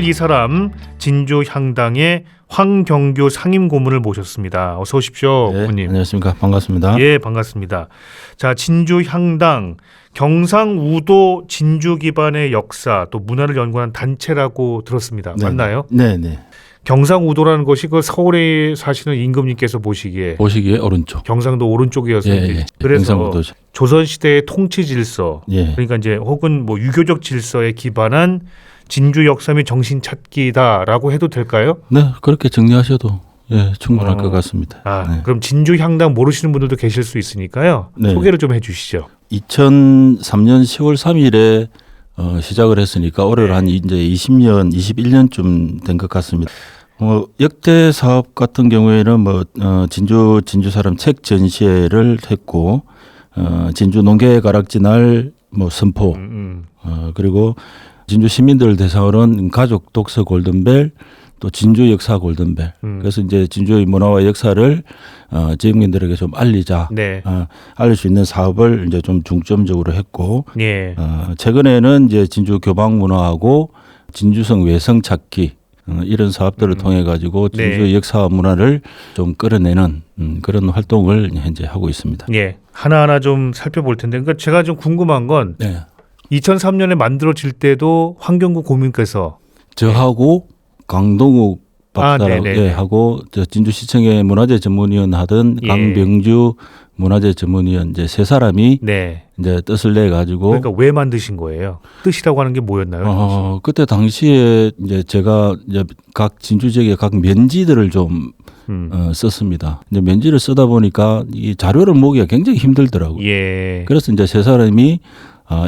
이 사람 진주 향당의 황경규 상임고문을 모셨습니다. 어서 오십시오, 네, 고문님. 안녕하십니까. 반갑습니다. 예, 반갑습니다. 자, 진주 향당 경상우도 진주 기반의 역사 또 문화를 연구하는 단체라고 들었습니다. 네, 맞나요? 네, 네. 경상우도라는 것이 그 서울에 사시는 임금님께서 보시기에 오른쪽. 경상도 오른쪽이어서 예, 이제 예. 그래서 경상우도죠. 조선 시대의 통치 질서 예. 그러니까 이제 혹은 뭐 유교적 질서에 기반한 진주 역사 및 정신 찾기다라고 해도 될까요? 네, 그렇게 정리하셔도 충분할 것 같습니다. 네. 그럼 진주 향당 모르시는 분들도 계실 수 있으니까요. 네. 소개를 좀 해주시죠. 2003년 10월 3일에 시작을 했으니까 올해로 한 이제 20년, 21년쯤 된 것 같습니다. 역대 사업 같은 경우에는 진주 사람 책 전시회를 했고 진주 농계 가락지 날 선포 그리고 진주 시민들을 대상으로는 가족 독서 골든벨 또 진주 역사 골든벨. 그래서 이제 진주의 문화와 역사를 지역민들에게 좀 알리자. 네. 알릴 수 있는 사업을 이제 좀 중점적으로 했고 예. 최근에는 이제 진주 교방 문화하고 진주성 외성 찾기 이런 사업들을 통해 가지고 진주의 역사와 문화를 좀 끌어내는 그런 활동을 현재 하고 있습니다. 예. 하나하나 좀 살펴볼 텐데, 그러니까 제가 좀 궁금한 건 네. 2003년에 만들어질 때도 황경구 고문께서 저하고 강동욱 박사라고 하고 진주시청의 문화재 전문위원 하던 강병주 문화재 전문위원 이제 세 사람이 이제 뜻을 내 가지고 그러니까 왜 만드신 거예요? 뜻이라고 하는 게 뭐였나요? 그때 당시에 이제 제가 이제 각 진주 지역의 각 면지들을 좀 썼습니다. 이제 면지를 쓰다 보니까 이 자료를 모으기가 굉장히 힘들더라고요. 예. 그래서 이제 세 사람이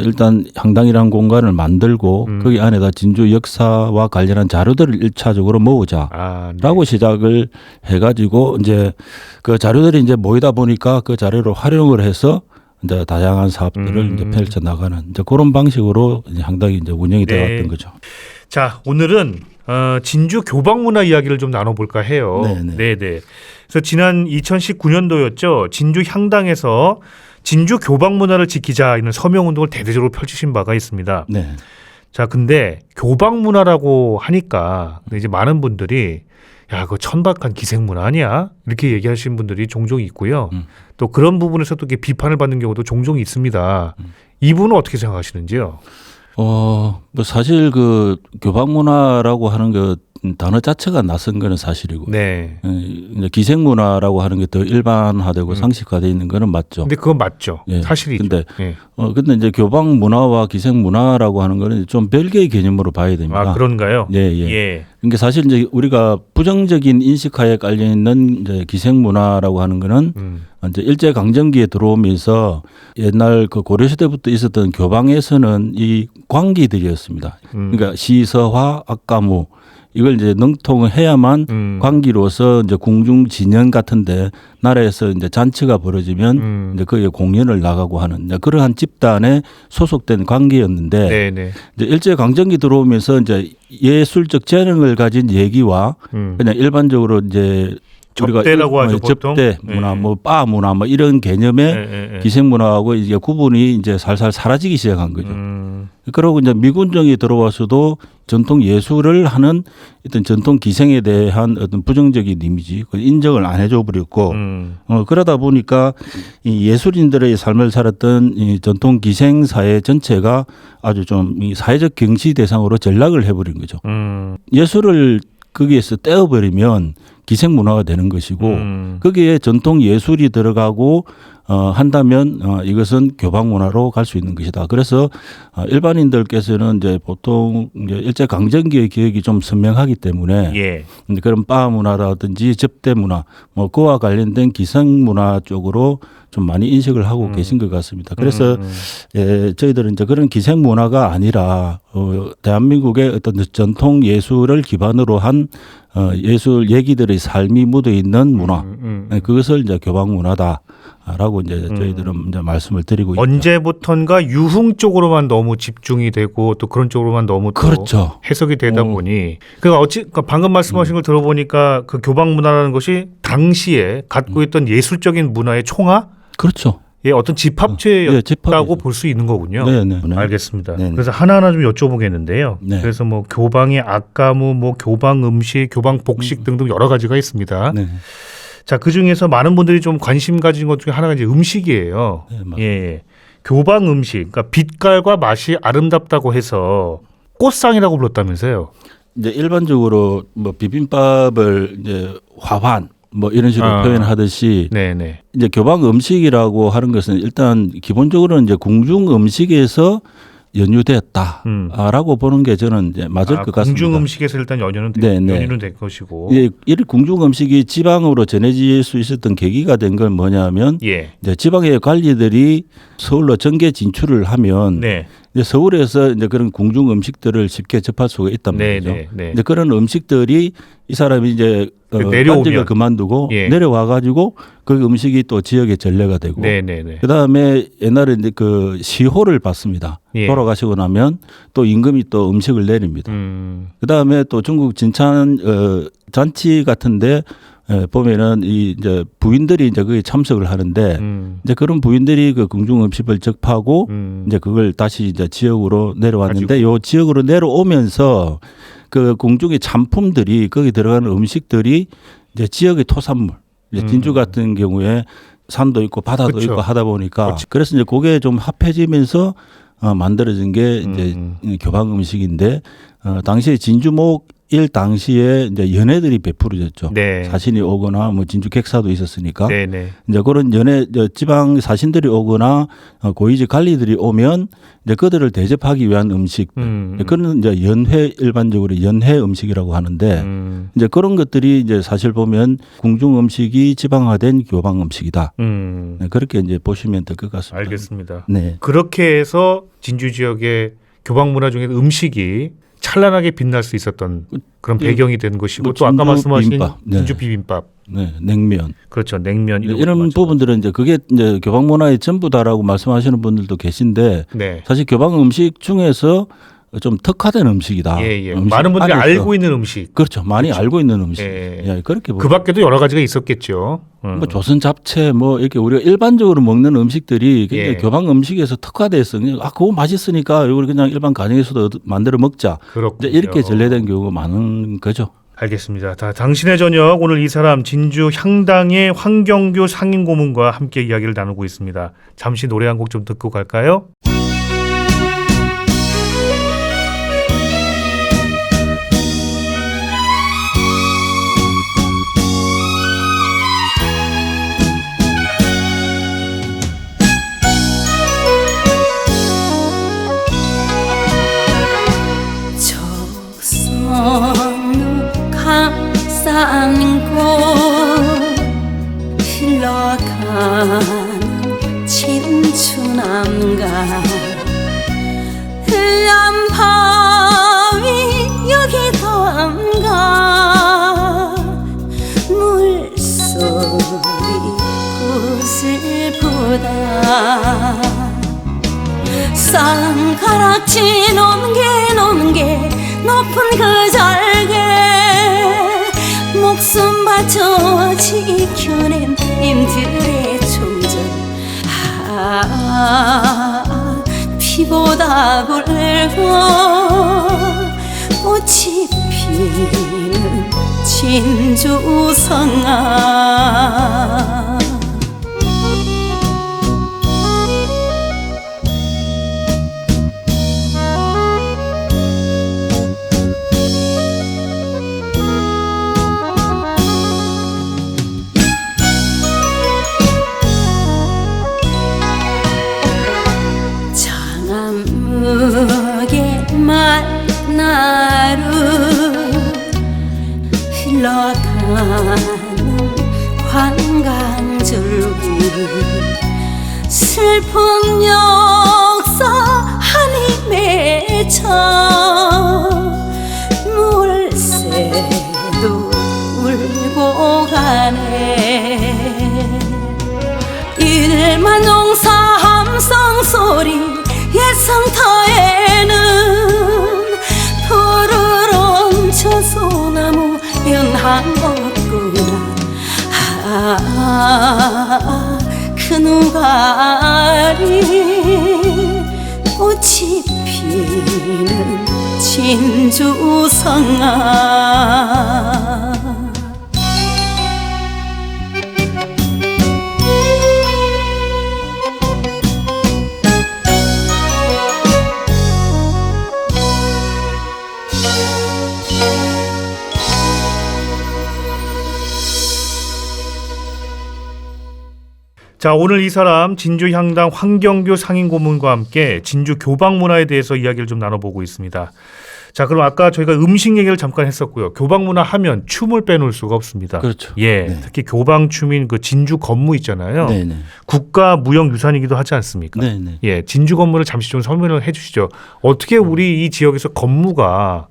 일단 향당이라는 공간을 만들고 거기 안에다 진주 역사와 관련한 자료들을 1차적으로 모으자라고 시작을 해가지고 이제 그 자료들이 이제 모이다 보니까 그 자료를 활용을 해서 이제 다양한 사업들을 이제 펼쳐 나가는 이제 그런 방식으로 이제 향당이 이제 운영이 되어왔던 거죠. 자, 오늘은 진주 교방 문화 이야기를 좀 나눠볼까 해요. 네네. 그래서 지난 2019년도였죠. 진주 향당에서 진주 교방 문화를 지키자 이런 서명 운동을 대대적으로 펼치신 바가 있습니다. 네. 자, 근데 교방 문화라고 하니까 이제 많은 분들이 야, 그거 천박한 기생 문화 아니야? 이렇게 얘기하시는 분들이 종종 있고요. 또 그런 부분에서 또 비판을 받는 경우도 종종 있습니다. 이분은 어떻게 생각하시는지요? 사실 그 교방 문화라고 하는 그 단어 자체가 낯선 거는 사실이고, 이제 기생 문화라고 하는 게 더 일반화되고 상식화되어 있는 거는 맞죠. 근데 그건 맞죠. 사실이죠. 근데 이제 교방 문화와 기생 문화라고 하는 거는 좀 별개의 개념으로 봐야 됩니다. 아, 그런가요? 그러니까 사실 이제 우리가 부정적인 인식하에 깔려 있는 이제 기생 문화라고 하는 거는 이제 일제 강점기에 들어오면서 옛날 그 고려시대부터 있었던 교방에서는 이 광기들이었습니다. 그러니까 시서화, 악가무 이걸 이제 능통을 해야만 광기로서 이제 궁중 진연 같은데 나라에서 이제 잔치가 벌어지면 이제 거기에 공연을 나가고 하는 이제 그러한 집단에 소속된 관계였는데 이제 일제 강점기 들어오면서 이제 예술적 재능을 가진 얘기와 그냥 일반적으로 이제 접대라고 하죠, 보통. 접대 문화, 바 문화, 이런 개념의 기생 문화하고 이제 구분이 이제 살살 사라지기 시작한 거죠. 그러고 이제 미군정이 들어와서도 전통 예술을 하는 어떤 전통 기생에 대한 어떤 부정적인 이미지, 인정을 안 해줘 버렸고, 그러다 보니까 이 예술인들의 삶을 살았던 이 전통 기생 사회 전체가 아주 좀 이 사회적 경시 대상으로 전락을 해버린 거죠. 예술을 거기에서 떼어버리면 기생 문화가 되는 것이고 거기에 전통 예술이 들어가고 한다면 이것은 교방 문화로 갈 수 있는 것이다. 그래서 일반인들께서는 이제 보통 이제 일제 강점기의 기억이 좀 선명하기 때문에 그런 바 문화라든지 접대 문화 그와 관련된 기생 문화 쪽으로 좀 많이 인식을 하고 계신 것 같습니다. 그래서 저희들은 이제 그런 기생 문화가 아니라 대한민국의 어떤 전통 예술을 기반으로 한 예술 얘기들의 삶이 묻어 있는 문화, 그것을 이제 교방 문화다라고 이제 저희들은 이제 말씀을 드리고 있죠. 언제부턴가 유흥 쪽으로만 너무 집중이 되고 또 그런 쪽으로만 너무 또 해석이 되다 보니 그러니까 방금 말씀하신 걸 들어보니까 그 교방 문화라는 것이 당시에 갖고 있던 예술적인 문화의 총화? 그렇죠. 어떤 집합체였다고 집합이죠. 볼 수 있는 거군요. 네. 알겠습니다. 네네. 그래서 하나하나 좀 여쭤보겠는데요. 네. 그래서 뭐 교방의 악가무, 뭐 교방 음식, 교방 복식 등등 여러 가지가 있습니다. 네. 자, 그 중에서 많은 분들이 좀 관심 가진 것 중에 하나가 이제 음식이에요. 네, 맞습니다. 예. 교방 음식, 그러니까 빛깔과 맛이 아름답다고 해서 꽃상이라고 불렀다면서요. 이제 일반적으로 뭐 비빔밥을 이제 화환 뭐 이런 식으로 표현하듯이 네네. 이제 교방 음식이라고 하는 것은 일단 기본적으로 이제 궁중 음식에서 연유됐다라고 보는 게 저는 이제 맞을 것 같습니다. 궁중 음식에서 일단 연유는 될 것이고. 이 궁중 음식이 지방으로 전해질 수 있었던 계기가 된 건 뭐냐면 예. 이제 지방의 관리들이 서울로 정계 진출을 하면 네. 이제 서울에서 이제 그런 궁중 음식들을 쉽게 접할 수가 있단 말이죠. 네. 이제 그런 음식들이 이 사람이 이제 관직을 그만두고 내려와 가지고 그 음식이 또 지역의 전례가 되고. 네네네. 그다음에 옛날에 이제 그 시호를 받습니다. 돌아가시고 나면 또 임금이 또 음식을 내립니다. 그다음에 또 중국 진천 잔치 같은데 보면은 이제 부인들이 이제 거기 참석을 하는데 이제 그런 부인들이 그 궁중 음식을 접하고 이제 그걸 다시 이제 지역으로 내려왔는데 요 지역으로 내려오면서 그 궁중의 잔품들이 거기 들어가는 음식들이 이제 지역의 토산물, 이제 진주 같은 경우에 산도 있고 바다도 있고 하다 보니까 그래서 이제 그게 좀 합해지면서 만들어진 게 이제 교방 음식인데 당시에 진주목 일 당시에 이제 연회들이 베풀어졌죠. 네. 사신이 오거나 뭐 진주 객사도 있었으니까. 네네. 이제 그런 연회 지방 사신들이 오거나 고위직 관리들이 오면 이제 그들을 대접하기 위한 음식들. 그런 이제 연회 일반적으로 연회 음식이라고 하는데 이제 그런 것들이 이제 사실 보면 궁중 음식이 지방화된 교방 음식이다. 네, 그렇게 이제 보시면 될 것 같습니다. 알겠습니다. 네. 그렇게 해서 진주 지역의 교방 문화 중에 음식이 찬란하게 빛날 수 있었던 그런 배경이 된 것이고 뭐 또 아까 말씀하신 비빔밥. 진주 비빔밥, 네, 냉면, 그렇죠, 냉면 네, 이런 부분들은 이제 그게 이제 교방 문화의 전부다라고 말씀하시는 분들도 계신데 네. 사실 교방 음식 중에서 좀 특화된 음식이다. 많은 분들이 알고 있는 음식. 그렇죠. 많이 알고 있는 음식. 그렇게 그 밖에도 여러 가지가 있었겠죠. 뭐 조선 잡채 뭐 이렇게 우리가 일반적으로 먹는 음식들이 굉장히 교방 음식에서 특화돼서 그거 맛있으니까 이걸 그냥 일반 가정에서도 만들어 먹자. 이렇게 전래된 경우가 많은 거죠. 알겠습니다. 당신의 저녁 오늘 이 사람 진주 향당의 황경규 상임고문과 함께 이야기를 나누고 있습니다. 잠시 노래 한 곡 좀 듣고 갈까요? 산곳 흘러가는 진주남가 한바위 여기도 안가 물소리 구슬 보다 쌍가락지 노는 게 높은 그 절개 목숨 바쳐 지켜낸 님들의 총전 피보다 붉고 꽃이 피는 진주성아 무게 만나루 흘러가는 관광줄기 슬픈 역사 한이 맺혀 물새도 울고 가네 일만농사 함성 소리 예성터에는 푸르른 저 소나무 연한 없구나 누가리 꽃이 피는 진주성아 자, 오늘 이 사람 진주향당 황경규 상임고문과 함께 진주 교방 문화에 대해서 이야기를 좀 나눠보고 있습니다. 자, 그럼 아까 저희가 음식 얘기를 잠깐 했었고요. 교방 문화 하면 춤을 빼놓을 수가 없습니다. 그렇죠. 예, 네. 특히 교방 춤인 그 진주 건무 있잖아요. 네네. 국가 무형유산이기도 하지 않습니까? 네네. 예, 진주 건무를 잠시 좀 설명을 해주시죠. 어떻게 우리 이 지역에서 건무가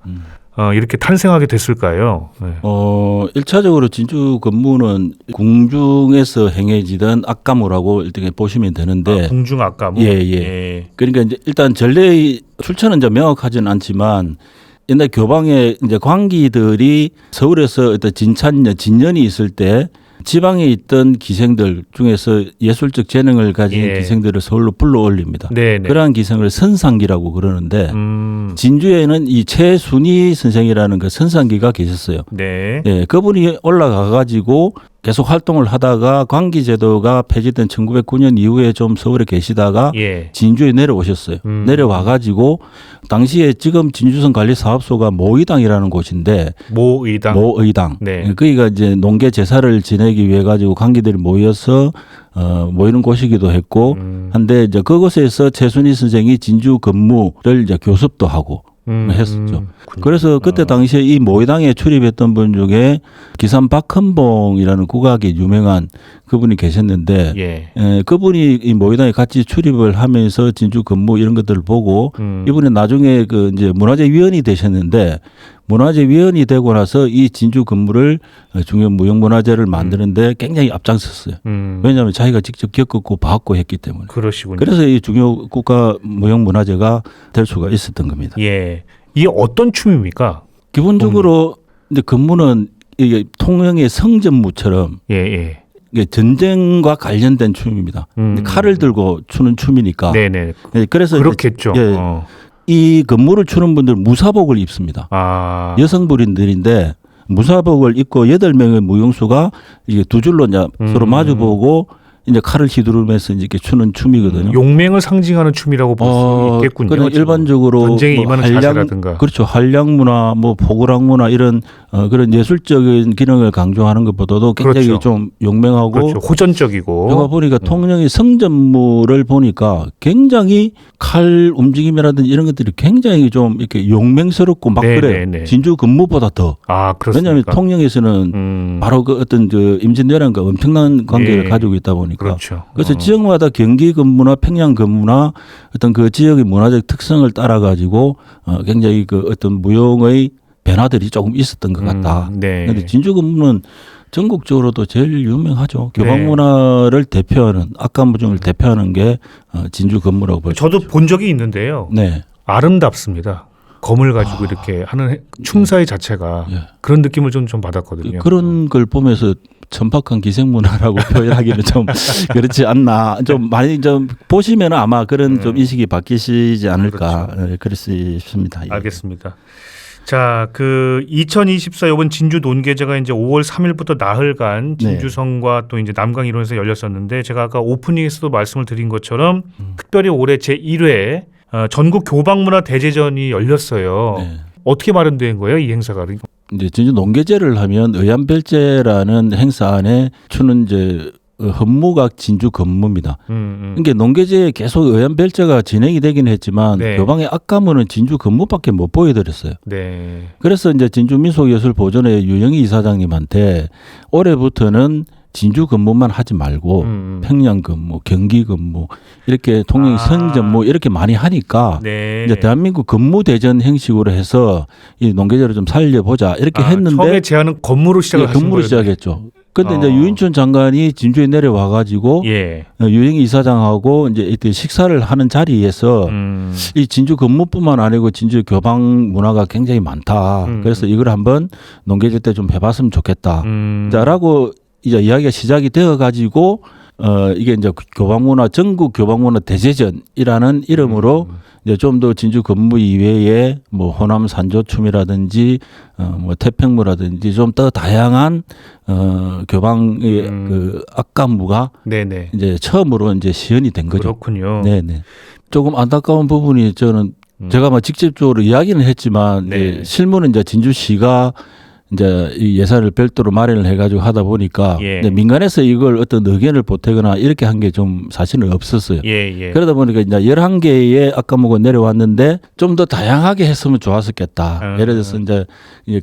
이렇게 탄생하게 됐을까요? 네. 1차적으로 진주 건무는 궁중에서 행해지던 악가무라고 일단 보시면 되는데. 궁중 악가무? 예. 그러니까 이제 일단 전례의 출처는 좀 명확하지는 않지만 옛날 교방에 이제 광기들이 서울에서 어떤 진년이 있을 때 지방에 있던 기생들 중에서 예술적 재능을 가진 기생들을 서울로 불러 올립니다. 네네. 그러한 기생을 선상기라고 그러는데 진주에는 이 최순희 선생이라는 그 선상기가 계셨어요. 네. 네, 그분이 올라가 가지고 계속 활동을 하다가 광기제도가 폐지된 1909년 이후에 좀 서울에 계시다가 진주에 내려오셨어요. 내려와 가지고 당시에 지금 진주성 관리사업소가 모의당이라는 곳인데 모의당. 네. 거기가 이제 농계 제사를 지내기 위해 가지고 광기들이 모여서 모이는 곳이기도 했고 한데 이제 그곳에서 최순희 선생이 진주 건무를 이제 교습도 하고 했었죠. 그래서 그때 당시에 이 모의당에 출입했던 분 중에 기산 박헌봉이라는 국악에 유명한 그분이 계셨는데 그분이 이 모의당에 같이 출입을 하면서 진주 건무 이런 것들을 보고 이분이 나중에 그 이제 문화재위원이 되셨는데 문화재위원이 되고 나서 이 진주 건무를 중요 무형문화재를 만드는데 굉장히 앞장섰어요. 왜냐하면 자기가 직접 겪었고 봤고 했기 때문에. 그러시군요. 그래서 이 중요 국가 무형문화재가 될 수가 있었던 겁니다. 예, 이게 어떤 춤입니까? 기본적으로 이제 건무는 이게 통영의 성전무처럼 이게 전쟁과 관련된 춤입니다. 칼을 들고 추는 춤이니까. 네네. 그래서 그렇겠죠. 이 건무를 추는 분들 무사복을 입습니다. 여성분들인데 무사복을 입고 8명의 무용수가 이게 두 줄로 이제 서로 마주보고 이제 칼을 휘두르면서 이제 이렇게 추는 춤이거든요. 용맹을 상징하는 춤이라고 볼 수 있겠군요. 그냥 일반적으로 전쟁에 임하는 자세라든가. 그렇죠. 한량 문화, 뭐 포구랑 문화 이런 그런 예술적인 기능을 강조하는 것보다도 굉장히 좀 용맹하고 호전적이고. 제가 보니까 통영의 성전무를 보니까 굉장히 칼 움직임이라든지 이런 것들이 굉장히 좀 이렇게 용맹스럽고 막 그래요. 진주 건무보다 더. 그렇습니까? 왜냐하면 통영에서는 바로 그 어떤 임진왜란과 엄청난 관계를 가지고 있다 보니까. 그렇죠. 그래서 지역마다 경기 건무나 평양 건무나 어떤 그 지역의 문화적 특성을 따라 가지고 굉장히 그 어떤 무용의 변화들이 조금 있었던 것 같다. 그런데 진주 건무는 전국적으로도 제일 유명하죠. 교방 문화를 대표하는 악가무중을 대표하는 게 진주 건무라고 볼 수 있죠. 저도 본 적이 있는데요. 아름답습니다. 검을 가지고 이렇게 하는 춤사위 자체가 그런 느낌을 좀 받았거든요. 그런 걸 보면서 천박한 기생문화라고 표현하기는 좀 그렇지 않나. 좀 많이 좀 보시면 아마 그런 좀 인식이 바뀌시지 않을까. 그럴 수 있습니다. 알겠습니다. 자, 그 2024 이번 진주 논계제가 이제 5월 3일부터 나흘간 진주성과 또 이제 남강 일원에서 열렸었는데 제가 아까 오프닝에서도 말씀을 드린 것처럼 특별히 올해 제1회 전국 교방문화 대제전이 열렸어요. 어떻게 마련된 거예요, 이 행사가? 이제 진주 농계제를 하면 의안별제라는 행사 안에 추는 이제 헌무각 진주 건무입니다. 그러니까 농계제에 계속 의안별제가 진행이 되긴 했지만 교방의 악가무는 진주 건무밖에 못 보여드렸어요. 그래서 이제 진주민속예술보존회 유영희 이사장님한테 올해부터는 진주 건무만 하지 말고 평양 건무, 경기 건무 이렇게 통영 성전무 이렇게 많이 하니까 이제 대한민국 건무 대전 형식으로 해서 이 농계제를 좀 살려보자 이렇게 했는데 처음에 제안은 건무로 건무로 시작했죠. 근데 이제 유인춘 장관이 진주에 내려와 가지고 유영희 이사장하고 이제 이때 식사를 하는 자리에서 이 진주 건무뿐만 아니고 진주 교방 문화가 굉장히 많다. 그래서 이걸 한번 농계제 때 좀 해봤으면 좋겠다. 자라고 이제 이야기가 시작이 되어 가지고 이게 이제 교방문화 전국 교방문화 대제전이라는 이름으로 이제 좀 더 진주 건무 이외에 뭐 호남 산조춤이라든지 뭐 태평무라든지 좀 더 다양한 교방의 그 악가무가 네네. 이제 처음으로 이제 시연이 된 거죠. 그렇군요. 네네. 조금 안타까운 부분이 저는 제가 뭐 직접적으로 이야기는 했지만 네. 이제 실무는 이제 진주시가 이제 이 예산을 별도로 마련을 해가지고 하다 보니까 예. 이제 민간에서 이걸 어떤 의견을 보태거나 이렇게 한 게 좀 사실은 없었어요. 예. 그러다 보니까 이제 11개의 악가무가 내려왔는데 좀 더 다양하게 했으면 좋았었겠다. 예를 들어서 이제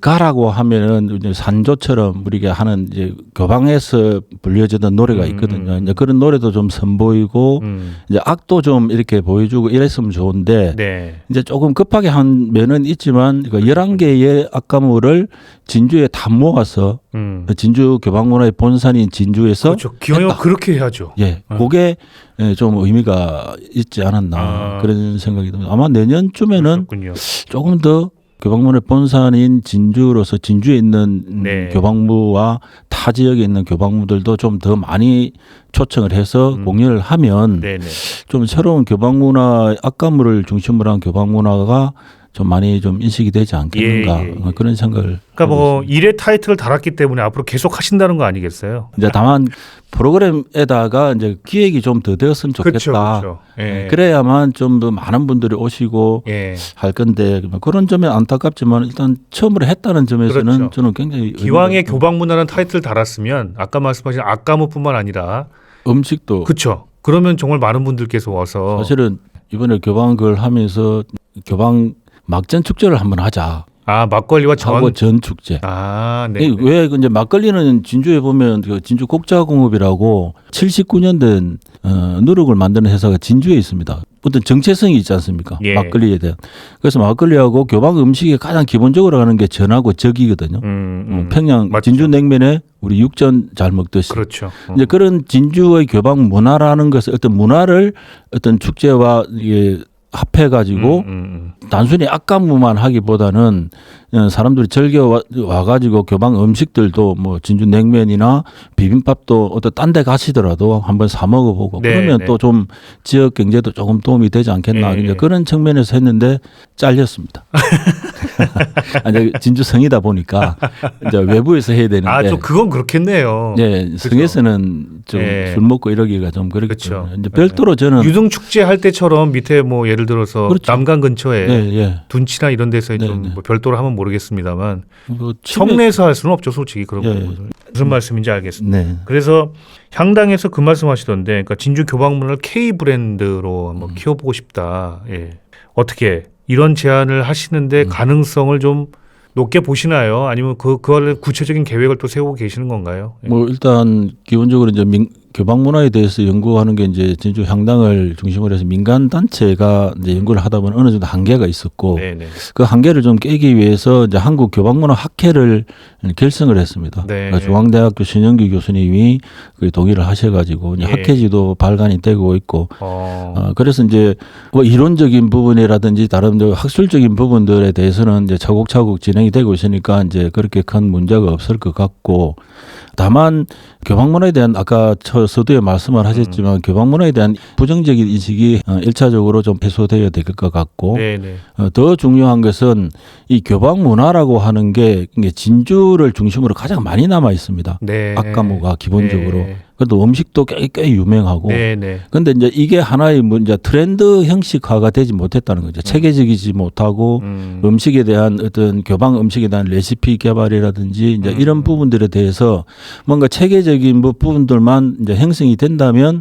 가라고 하면은 이제 산조처럼 우리가 하는 이제 교방에서 불려지던 노래가 있거든요. 이제 그런 노래도 좀 선보이고 이제 악도 좀 이렇게 보여주고 이랬으면 좋은데 네. 이제 조금 급하게 한 면은 있지만 그 11개의 악가무를 진주에 다 모아서 진주 교방문화의 본산인 진주에서 그렇죠. 기왕이면 했다. 그렇게 해야죠. 예, 그게 좀 의미가 있지 않았나 그런 생각이 듭니다. 아마 내년쯤에는 그렇군요. 조금 더 교방문화의 본산인 진주로서 진주에 있는 네. 교방부와 타 지역에 있는 교방부들도 좀 더 많이 초청을 해서 공연을 하면 네네. 좀 새로운 교방문화 악가무를 중심으로 한 교방문화가 좀 많이 좀 인식이 되지 않겠는가 예. 그런 생각을. 그러니까 뭐 일의 타이틀을 달았기 때문에 앞으로 계속 하신다는 거 아니겠어요? 이제 다만 프로그램에다가 이제 기획이 좀 더 되었으면 좋겠다. 그렇죠. 예. 그래야만 좀 더 많은 분들이 오시고 예. 할 건데 그런 점에 안타깝지만 일단 처음으로 했다는 점에서는 그렇죠. 저는 굉장히 기왕의 의미가 교방문화라는 타이틀을 달았으면 아까 말씀하신 악가무뿐만 아니라 음식도 그렇죠. 그러면 정말 많은 분들께서 와서 사실은 이번에 교방 그걸 하면서 교방 막전 축제를 한번 하자. 아 막걸리와 하고 전 축제. 아, 네. 왜 이제 막걸리는 진주에 보면 그 진주 곡자공업이라고 79년 된 누룩을 만드는 회사가 진주에 있습니다. 어떤 정체성이 있지 않습니까? 예. 막걸리에 대한. 그래서 막걸리하고 교방 음식에 가장 기본적으로 하는 게 전하고 적이거든요. 평양 맞죠. 진주 냉면에 우리 육전 잘 먹듯이. 그렇죠. 이제 그런 진주의 교방 문화라는 것을 어떤 문화를 어떤 축제와 이게 합해가지고 단순히 악가무만 하기보다는 사람들이 즐겨 와가지고 교방 음식들도 뭐 진주 냉면이나 비빔밥도 어떤 딴 데 가시더라도 한번 사 먹어보고 네, 그러면 네. 또 좀 지역 경제도 조금 도움이 되지 않겠나 네. 이제 그런 측면에서 했는데 잘렸습니다. 아니, 진주 성이다 보니까 이제 외부에서 해야 되는데. 아, 좀 그건 그렇겠네요. 네, 그죠? 성에서는 좀 네. 술 먹고 이러기가 좀 그렇기 그렇죠. 때문에 이제 별도로 저는 유등 축제 할 때처럼 밑에 뭐 예를 들어서 그렇죠. 남강 근처에 예. 둔치나 이런 데서 네, 좀 네. 뭐 별도로 하면 모르겠습니다만 뭐 청내에서 할 수는 없죠, 솔직히 그런 예. 부분을. 무슨 말씀인지 알겠습니다. 네. 그래서 향당에서 그 말씀하시던데, 그러니까 진주 교방문화를 K 브랜드로 한번 키워보고 싶다. 예. 어떻게 이런 제안을 하시는데 가능성을 좀 높게 보시나요? 아니면 그걸 구체적인 계획을 또 세우고 계시는 건가요? 예. 뭐 일단 기본적으로 이제 교방 문화에 대해서 연구하는 게 이제 진주 향당을 중심으로 해서 민간 단체가 이제 연구를 하다 보면 어느 정도 한계가 있었고 네네. 그 한계를 좀 깨기 위해서 이제 한국 교방 문화 학회를 결성을 했습니다. 네. 그러니까 중앙대학교 신영규 교수님이 그 동의를 하셔가지고 이제 예. 학회지도 발간이 되고 있고 그래서 이제 뭐 이론적인 부분이라든지 다른 학술적인 부분들에 대해서는 이제 차곡차곡 진행이 되고 있으니까 이제 그렇게 큰 문제가 없을 것 같고 다만 교방문화에 대한 아까 서두에 말씀을 하셨지만 교방문화에 대한 부정적인 인식이 1차적으로 좀 해소되어야 될 것 같고 네네. 더 중요한 것은 이 교방문화라고 하는 게 진주를 중심으로 가장 많이 남아 있습니다. 네. 악가무가 기본적으로. 네. 그래도 음식도 꽤 유명하고. 네네. 근데 이제 이게 하나의 문제 트렌드 형식화가 되지 못했다는 거죠. 체계적이지 못하고 음식에 대한 어떤 교방 음식에 대한 레시피 개발이라든지 이제 이런 부분들에 대해서 뭔가 체계적인 부분들만 이제 형성이 된다면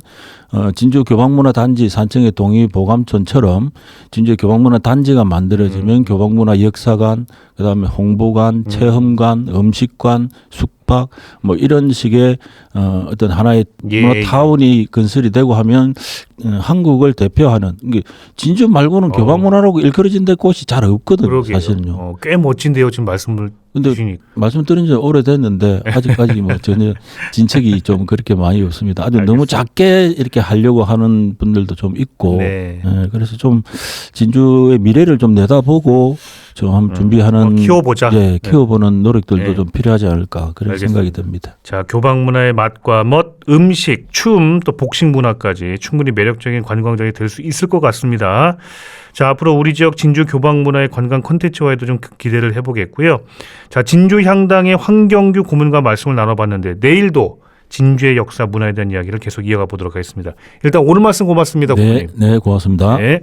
진주 교방문화 단지 산청의 동의보감촌처럼 진주 교방문화 단지가 만들어지면 교방문화 역사관, 그다음에 홍보관, 체험관, 음식관, 숙박 뭐 이런 식의 어떤 하나의 문화 타운이 건설이 되고 하면 한국을 대표하는 진주 말고는 교방문화라고 일컬어진 데 곳이 잘 없거든요. 그러게요. 사실은요. 꽤 멋진데요, 지금 말씀을 근데 주시니. 말씀드린 지 오래됐는데 아직까지 뭐 전혀 진척이 좀 그렇게 많이 없습니다. 아주 너무 작게 이렇게 하려고 하는 분들도 좀 있고 네. 그래서 좀 진주의 미래를 좀 내다보고 좀 한번 준비하는 키워보자. 예, 키워보는 노력들도 네. 좀 필요하지 않을까 그런 알겠습니다. 생각이 듭니다. 자, 교방 문화의 맛과 멋, 음식, 춤, 또 복식 문화까지 충분히 매력적인 관광지가 될 수 있을 것 같습니다. 자, 앞으로 우리 지역 진주 교방 문화의 관광 콘텐츠와에도 좀 기대를 해보겠고요. 자, 진주 향당의 황경규 고문과 말씀을 나눠봤는데 내일도 진주의 역사 문화에 대한 이야기를 계속 이어가 보도록 하겠습니다. 일단 오늘 말씀 고맙습니다. 네, 고모님. 네, 고맙습니다. 네.